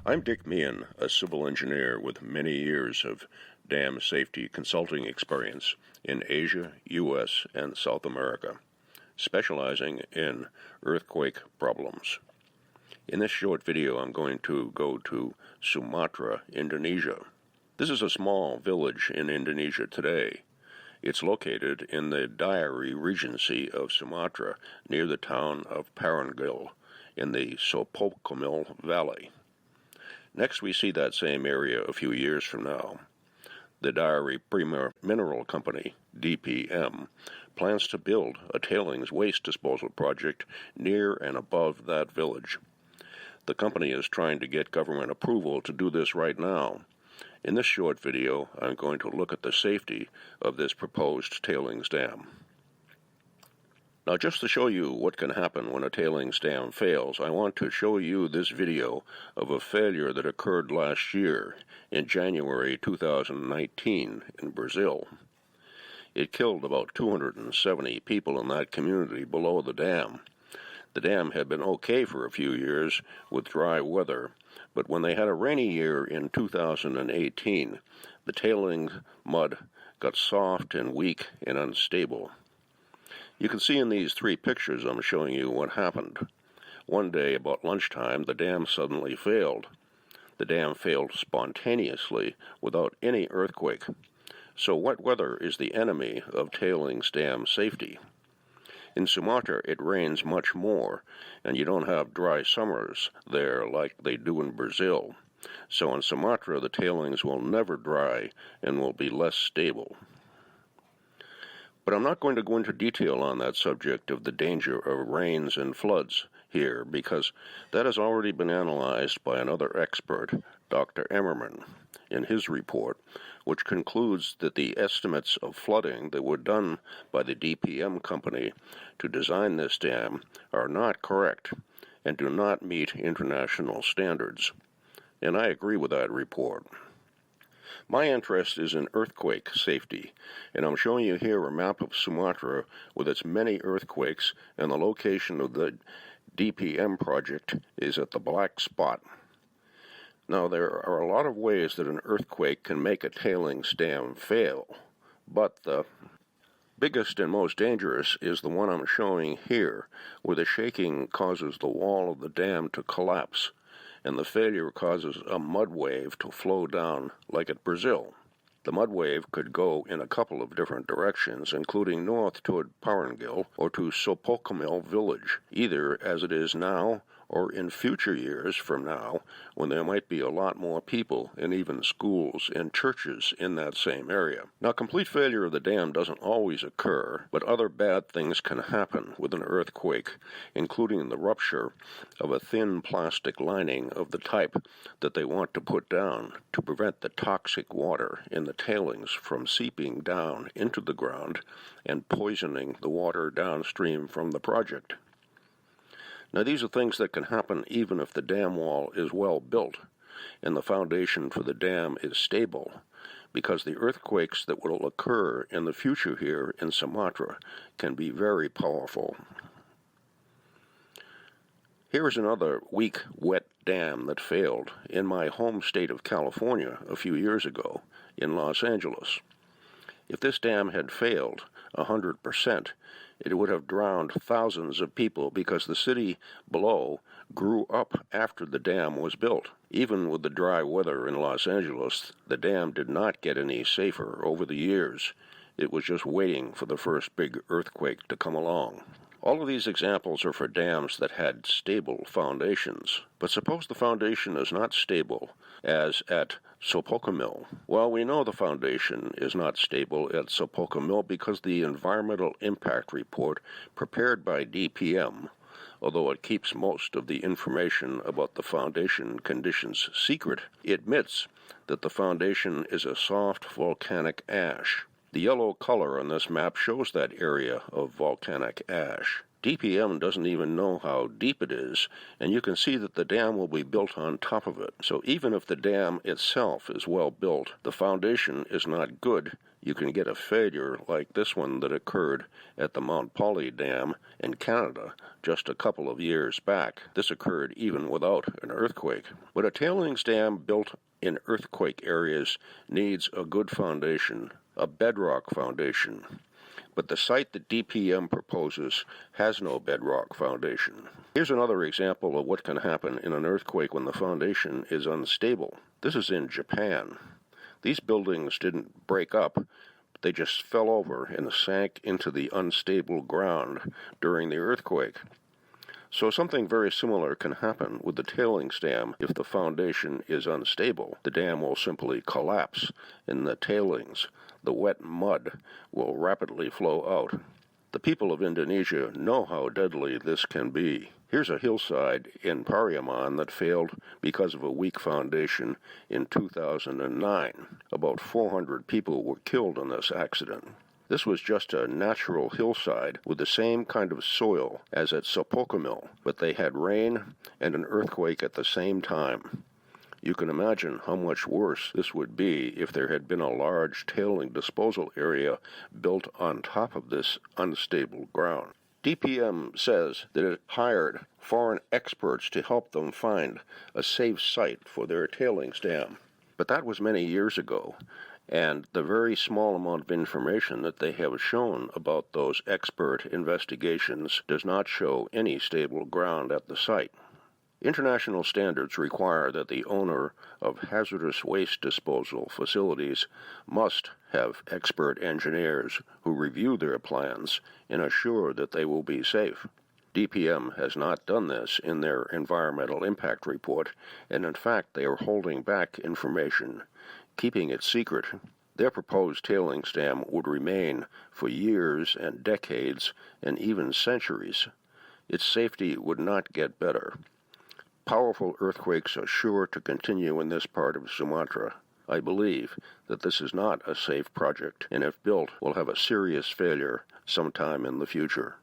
I'm Dick Meehan, a civil engineer with many years of dam safety consulting experience in Asia, U.S., and South America, specializing in earthquake problems. In this short video, I'm going to go to Sumatra, Indonesia. This is a small village in Indonesia today. It's located in the Dairi Regency of Sumatra, near the town of Parangil, in the Sopo Komil Valley. Next, we see that same area a few years from now. The Dairi Prima Mineral Company, DPM, plans to build a tailings waste disposal project near and above that village. The company is trying to get government approval to do this right now. In this short video, I'm going to look at the safety of this proposed tailings dam. Now, just to show you what can happen when a tailings dam fails, I want to show you this video of a failure that occurred last year in January 2019 in Brazil. It killed about 270 people in that community below the dam. The dam had been okay for a few years with dry weather, but when they had a rainy year in 2018, the tailings mud got soft and weak and unstable. You can see in these three pictures I'm showing you what happened. One day, about lunchtime, the dam suddenly failed. The dam failed spontaneously without any earthquake. So wet weather is the enemy of tailings dam safety. In Sumatra, it rains much more, and you don't have dry summers there like they do in Brazil. So in Sumatra, the tailings will never dry and will be less stable. But I'm not going to go into detail on that subject of the danger of rains and floods here, because that has already been analyzed by another expert, Dr. Emmerman, in his report, which concludes that the estimates of flooding that were done by the DPM company to design this dam are not correct and do not meet international standards. And I agree with that report. My interest is in earthquake safety, and I'm showing you here a map of Sumatra with its many earthquakes, and the location of the DPM project is at the black spot. Now, there are a lot of ways that an earthquake can make a tailings dam fail, but the biggest and most dangerous is the one I'm showing here, where the shaking causes the wall of the dam to collapse, and the failure causes a mud wave to flow down like at Brazil. The mud wave could go in a couple of different directions, including north toward Parangil or to Sopo Komil village, either as it is now or in future years from now, when there might be a lot more people and even schools and churches in that same area. Now, complete failure of the dam doesn't always occur, but other bad things can happen with an earthquake, including the rupture of a thin plastic lining of the type that they want to put down to prevent the toxic water in the tailings from seeping down into the ground and poisoning the water downstream from the project. Now, these are things that can happen even if the dam wall is well built and the foundation for the dam is stable, because the earthquakes that will occur in the future here in Sumatra can be very powerful. Here is another weak, wet dam that failed in my home state of California a few years ago in Los Angeles. If this dam had failed 100%, it would have drowned thousands of people because the city below grew up after the dam was built. Even with the dry weather in Los Angeles, the dam did not get any safer over the years. It was just waiting for the first big earthquake to come along. All of these examples are for dams that had stable foundations. But suppose the foundation is not stable, as at Sopo Komil. Well, we know the foundation is not stable at Sopo Komil because the environmental impact report prepared by DPM, although it keeps most of the information about the foundation conditions secret, admits that the foundation is a soft volcanic ash. The yellow color on this map shows that area of volcanic ash. DPM doesn't even know how deep it is, and you can see that the dam will be built on top of it. So even if the dam itself is well built, the foundation is not good you can get a failure like this one that occurred at the Mount Polley Dam in Canada just a couple of years back. This occurred even without an earthquake. But a tailings dam built in earthquake areas needs a good foundation, a bedrock foundation. But the site that DPM proposes has no bedrock foundation. Here's another example of what can happen in an earthquake when the foundation is unstable. This is in Japan. These buildings didn't break up, they just fell over and sank into the unstable ground during the earthquake. So something very similar can happen with the tailings dam. If the foundation is unstable, the dam will simply collapse, and the tailings, the wet mud, will rapidly flow out. The people of Indonesia know how deadly this can be. Here's a hillside in Pariaman that failed because of a weak foundation in 2009. About 400 people were killed in this accident. This was just a natural hillside with the same kind of soil as at Sopo Komil, but they had rain and an earthquake at the same time. You can imagine how much worse this would be if there had been a large tailing disposal area built on top of this unstable ground. DPM says that it hired foreign experts to help them find a safe site for their tailings dam. But that was many years ago, and the very small amount of information that they have shown about those expert investigations does not show any stable ground at the site. International standards require that the owner of hazardous waste disposal facilities must have expert engineers who review their plans and assure that they will be safe. DPM has not done this in their environmental impact report, and in fact they are holding back information, keeping it secret. Their proposed tailings dam would remain for years and decades and even centuries. Its safety would not get better. Powerful earthquakes are sure to continue in this part of Sumatra. I believe that this is not a safe project, and if built, will have a serious failure sometime in the future.